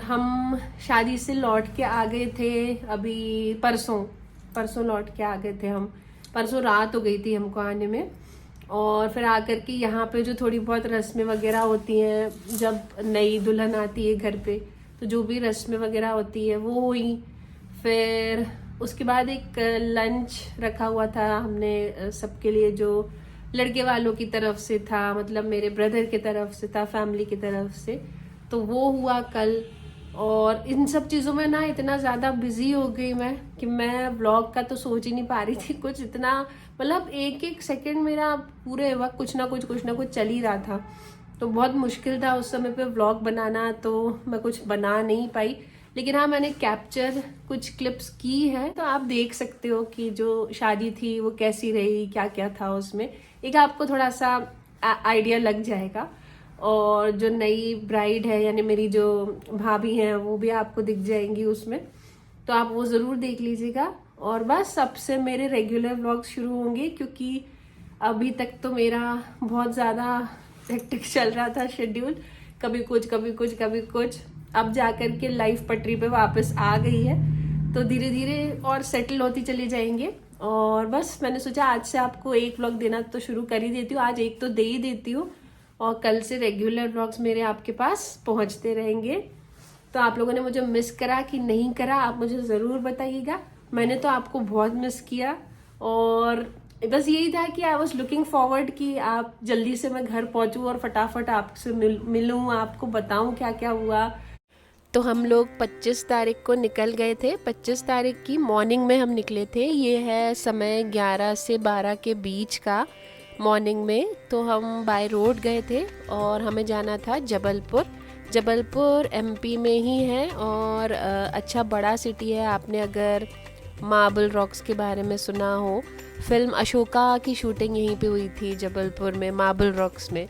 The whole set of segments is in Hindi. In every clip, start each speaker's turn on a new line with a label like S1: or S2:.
S1: हम शादी से लौट के आ गए थे अभी परसों लौट के आ गए थे हम। परसों रात हो गई थी हमको आने में। और फिर आकर के यहाँ पे जो थोड़ी बहुत रस्में वगैरह होती हैं, जब नई दुल्हन आती है घर पे तो जो भी रस्में वगैरह होती है वो हुई। फिर उसके बाद एक लंच रखा हुआ था हमने सबके लिए, जो लड़के वालों की तरफ से था, मतलब मेरे ब्रदर की तरफ से था, फैमिली की तरफ से। तो वो हुआ कल। और इन सब चीज़ों में ना इतना ज़्यादा बिजी हो गई मैं कि मैं व्लॉग का तो सोच ही नहीं पा रही थी कुछ। इतना मतलब एक एक सेकंड मेरा पूरे वक्त कुछ ना कुछ चल ही रहा था। तो बहुत मुश्किल था उस समय पे व्लॉग बनाना, तो मैं कुछ बना नहीं पाई। लेकिन हाँ, मैंने कैप्चर कुछ क्लिप्स की है, तो आप देख सकते हो कि जो शादी थी वो कैसी रही, क्या क्या था उसमें। एक आपको थोड़ा सा आइडिया लग जाएगा। और जो नई ब्राइड है यानी मेरी जो भाभी हैं वो भी आपको दिख जाएंगी उसमें, तो आप वो ज़रूर देख लीजिएगा। और बस अब से मेरे रेगुलर व्लॉग शुरू होंगे, क्योंकि अभी तक तो मेरा बहुत ज़्यादा हेक्टिक चल रहा था शेड्यूल, कभी कुछ कभी कुछ कभी कुछ। अब जाकर के लाइफ पटरी पे वापस आ गई है, तो धीरे धीरे और सेटल होती चली जाएंगे। और बस मैंने सोचा आज से आपको एक व्लॉग देना तो शुरू कर ही देती हूँ, आज एक तो दे ही देती हूँ, और कल से रेगुलर व्लॉग्स मेरे आपके पास पहुंचते रहेंगे। तो आप लोगों ने मुझे मिस करा कि नहीं करा, आप मुझे ज़रूर बताइएगा। मैंने तो आपको बहुत मिस किया, और बस यही था कि आई वॉज लुकिंग फॉरवर्ड कि आप जल्दी से मैं घर पहुंचूं और फटाफट आपसे मिलूं, आपको बताऊं क्या क्या हुआ। तो हम लोग 25 तारीख को निकल गए थे। 25 तारीख की मॉर्निंग में हम निकले थे। ये है समय 11 से 12 के बीच का मॉर्निंग में। तो हम बाय रोड गए थे और हमें जाना था जबलपुर। जबलपुर एमपी में ही है, और अच्छा बड़ा सिटी है। आपने अगर मार्बल रॉक्स के बारे में सुना हो, फिल्म अशोका की शूटिंग यहीं पे हुई थी जबलपुर में, मार्बल रॉक्स में।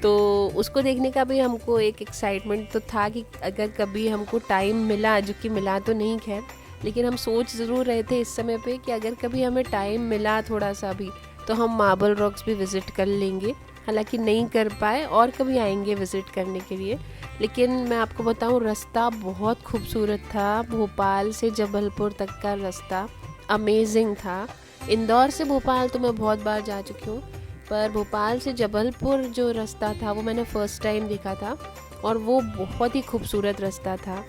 S1: तो उसको देखने का भी हमको एक एक्साइटमेंट तो था कि अगर कभी हमको टाइम मिला, जो कि मिला तो नहीं खैर, लेकिन हम सोच ज़रूर रहे थे इस समय पे कि अगर कभी हमें टाइम मिला थोड़ा सा भी तो हम मार्बल रॉक्स भी विज़िट कर लेंगे। हालांकि नहीं कर पाए, और कभी आएंगे विज़िट करने के लिए। लेकिन मैं आपको बताऊं, रास्ता बहुत खूबसूरत था। भोपाल से जबलपुर तक का रास्ता अमेजिंग था। इंदौर से भोपाल तो मैं बहुत बार जा चुकी हूँ, पर भोपाल से जबलपुर जो रास्ता था वो मैंने फ़र्स्ट टाइम देखा था, और वो बहुत ही खूबसूरत रास्ता था।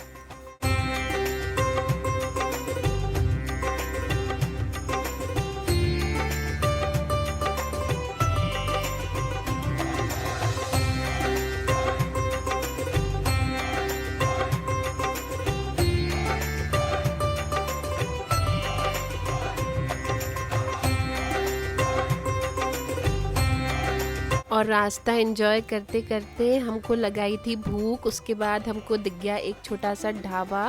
S1: और रास्ता एंजॉय करते करते हमको लगाई थी भूख। उसके बाद हमको दिख गया एक छोटा सा ढाबा।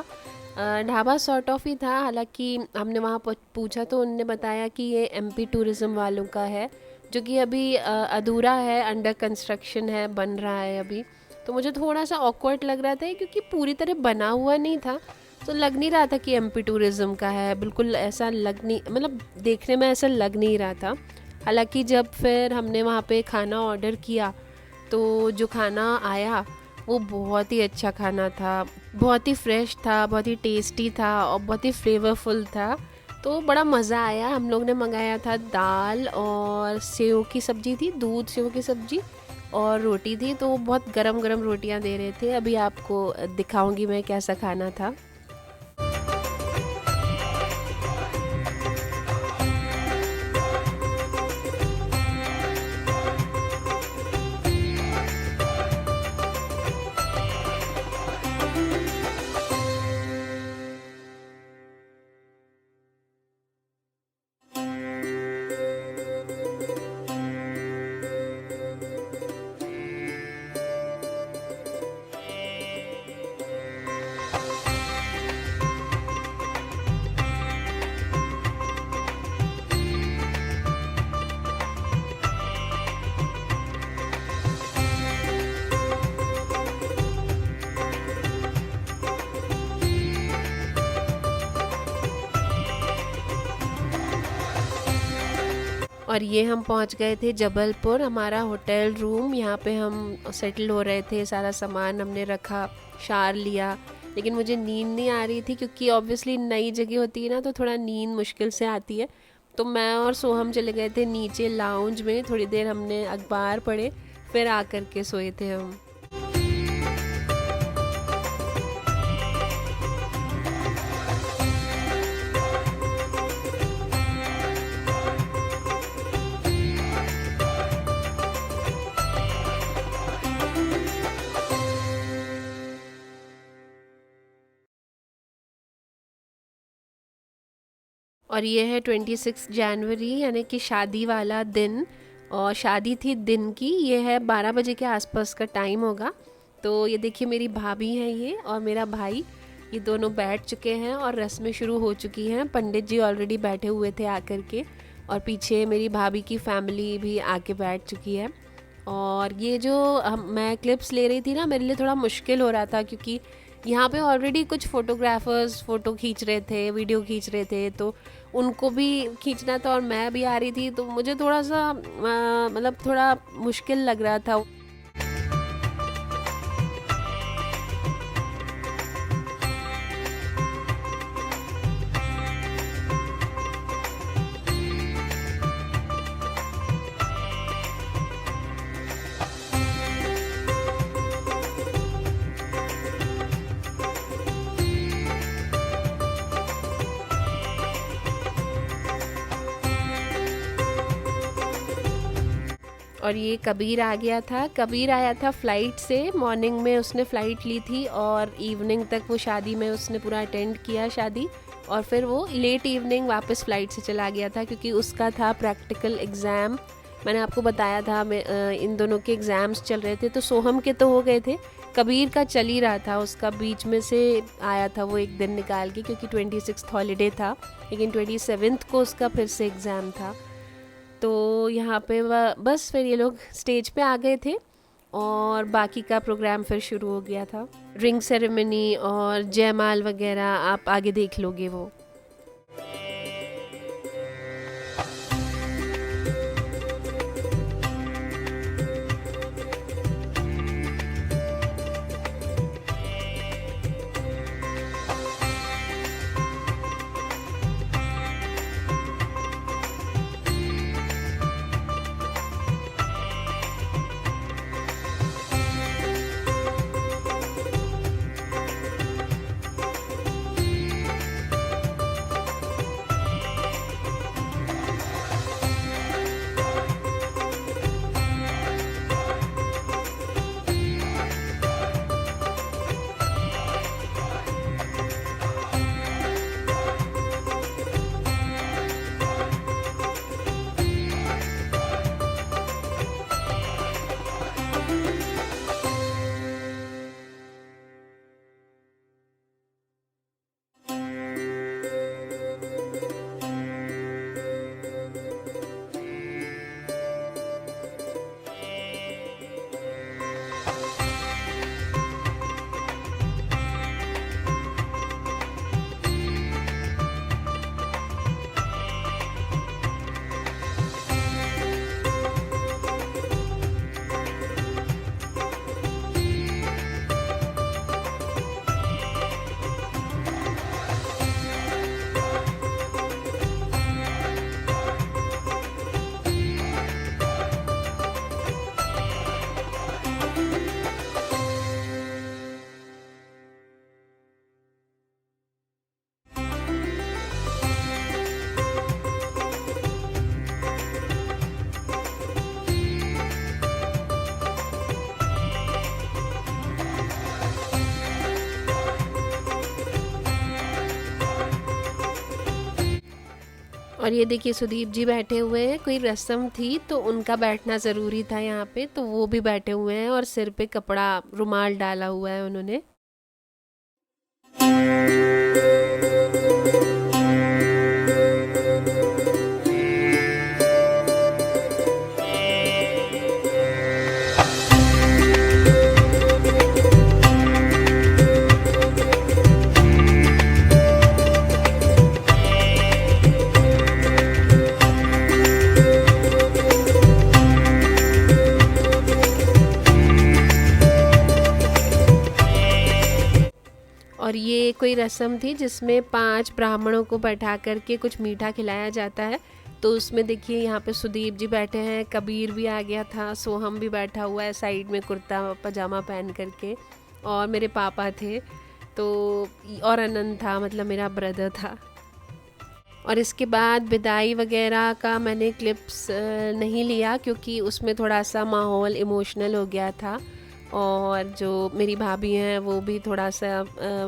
S1: ढाबा सॉर्ट ऑफ ही था, हालांकि हमने वहाँ पूछा तो उनने बताया कि ये एमपी टूरिज़्म वालों का है, जो कि अभी अधूरा है, अंडर कंस्ट्रक्शन है, बन रहा है अभी। तो मुझे थोड़ा सा ऑकवर्ड लग रहा था क्योंकि पूरी तरह बना हुआ नहीं था, तो लग नहीं रहा था कि एमपी टूरिज़्म का है। बिल्कुल ऐसा लग नहीं, मतलब देखने में ऐसा लग नहीं रहा था। हालांकि जब फिर हमने वहाँ पे खाना ऑर्डर किया तो जो खाना आया वो बहुत ही अच्छा खाना था, बहुत ही फ्रेश था, बहुत ही टेस्टी था और बहुत ही फ्लेवरफुल था। तो बड़ा मज़ा आया। हम लोग ने मंगाया था दाल और सेव की सब्ज़ी थी, दूध सेव की सब्ज़ी, और रोटी थी। तो बहुत गरम गरम रोटियां दे रहे थे। अभी आपको दिखाऊंगी मैं कैसा खाना था। और ये हम पहुंच गए थे जबलपुर। हमारा होटल रूम, यहाँ पे हम सेटल हो रहे थे, सारा सामान हमने रखा, शार लिया, लेकिन मुझे नींद नहीं आ रही थी क्योंकि ऑब्वियसली नई जगह होती है ना, तो थोड़ा नींद मुश्किल से आती है। तो मैं और सोहम चले गए थे नीचे लाउंज में, थोड़ी देर हमने अखबार पढ़े, फिर आकर के सोए थे हम। और ये है 26 जनवरी यानी कि शादी वाला दिन, और शादी थी दिन की। ये है 12 बजे के आसपास का टाइम होगा। तो ये देखिए मेरी भाभी है ये और मेरा भाई, ये दोनों बैठ चुके हैं और रस्में शुरू हो चुकी हैं। पंडित जी ऑलरेडी बैठे हुए थे आकर के, और पीछे मेरी भाभी की फैमिली भी आके बैठ चुकी है। और ये जो मैं क्लिप्स ले रही थी ना, मेरे लिए थोड़ा मुश्किल हो रहा था क्योंकि यहाँ पे ऑलरेडी कुछ फोटोग्राफर्स फ़ोटो खींच रहे थे, वीडियो खींच रहे थे, तो उनको भी खींचना था और मैं भी आ रही थी, तो मुझे थोड़ा सा मतलब थोड़ा मुश्किल लग रहा था। और ये कबीर आ गया था। कबीर आया था फ़्लाइट से, मॉर्निंग में उसने फ़्लाइट ली थी और इवनिंग तक वो शादी में उसने पूरा अटेंड किया शादी, और फिर वो लेट इवनिंग वापस फ़्लाइट से चला गया था क्योंकि उसका था प्रैक्टिकल एग्ज़ाम। मैंने आपको बताया था इन दोनों के एग्ज़ाम्स चल रहे थे। तो सोहम के तो हो गए थे, कबीर का चल ही रहा था, उसका बीच में से आया था वो एक दिन निकाल के, क्योंकि 26 हॉलीडे था, लेकिन 27 को उसका फिर से एग्ज़ाम था। तो यहाँ पे बस फिर ये लोग स्टेज पे आ गए थे और बाकी का प्रोग्राम फिर शुरू हो गया था। रिंग सेरेमनी और जयमाल वगैरह आप आगे देख लोगे वो। और ये देखिए सुदीप जी बैठे हुए हैं, कोई रस्म थी तो उनका बैठना ज़रूरी था यहाँ पे, तो वो भी बैठे हुए हैं और सिर पे कपड़ा रुमाल डाला हुआ है उन्होंने। और ये कोई रस्म थी जिसमें 5 ब्राह्मणों को बैठा करके कुछ मीठा खिलाया जाता है। तो उसमें देखिए यहाँ पे सुदीप जी बैठे हैं, कबीर भी आ गया था, सोहम भी बैठा हुआ है साइड में कुर्ता पजामा पहन करके, और मेरे पापा थे तो, और अनंत था, मतलब मेरा ब्रदर था। और इसके बाद विदाई वगैरह का मैंने क्लिप्स नहीं लिया क्योंकि उसमें थोड़ा सा माहौल इमोशनल हो गया था। और जो मेरी भाभी हैं वो भी थोड़ा सा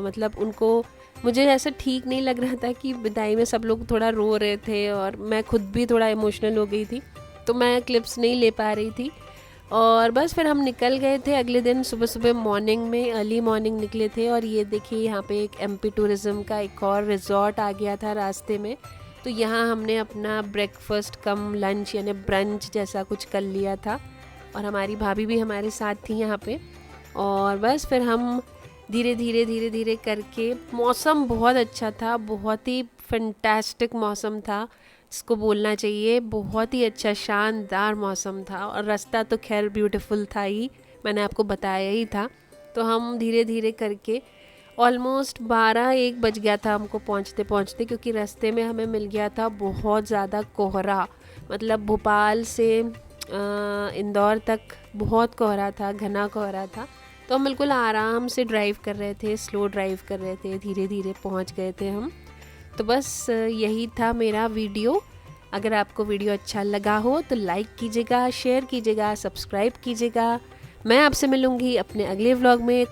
S1: मतलब उनको, मुझे ऐसा ठीक नहीं लग रहा था कि विदाई में सब लोग थोड़ा रो रहे थे और मैं खुद भी थोड़ा इमोशनल हो गई थी, तो मैं क्लिप्स नहीं ले पा रही थी। और बस फिर हम निकल गए थे अगले दिन सुबह सुबह मॉर्निंग में, अर्ली मॉर्निंग निकले थे। और ये देखिए यहाँ पे एक MP टूरिज़्म का एक और रिजॉर्ट आ गया था रास्ते में, तो यहाँ हमने अपना ब्रेकफास्ट कम लंच यानी ब्रंच जैसा कुछ कर लिया था। और हमारी भाभी भी हमारे साथ थी यहाँ पे। और बस फिर हम धीरे धीरे करके, मौसम बहुत अच्छा था, बहुत ही फैंटास्टिक मौसम था, इसको बोलना चाहिए, बहुत ही अच्छा शानदार मौसम था। और रास्ता तो खैर ब्यूटीफुल था ही, मैंने आपको बताया ही था। तो हम धीरे धीरे करके ऑलमोस्ट 12-1 बज गया था हमको पहुँचते पहुँचते, क्योंकि रास्ते में हमें मिल गया था बहुत ज़्यादा कोहरा, मतलब भोपाल से इंदौर तक बहुत कोहरा था, घना कोहरा था। तो हम बिल्कुल आराम से ड्राइव कर रहे थे, स्लो ड्राइव कर रहे थे, धीरे धीरे पहुंच गए थे हम। तो बस यही था मेरा वीडियो। अगर आपको वीडियो अच्छा लगा हो तो लाइक कीजिएगा, शेयर कीजिएगा, सब्सक्राइब कीजिएगा। मैं आपसे मिलूँगी अपने अगले व्लॉग में।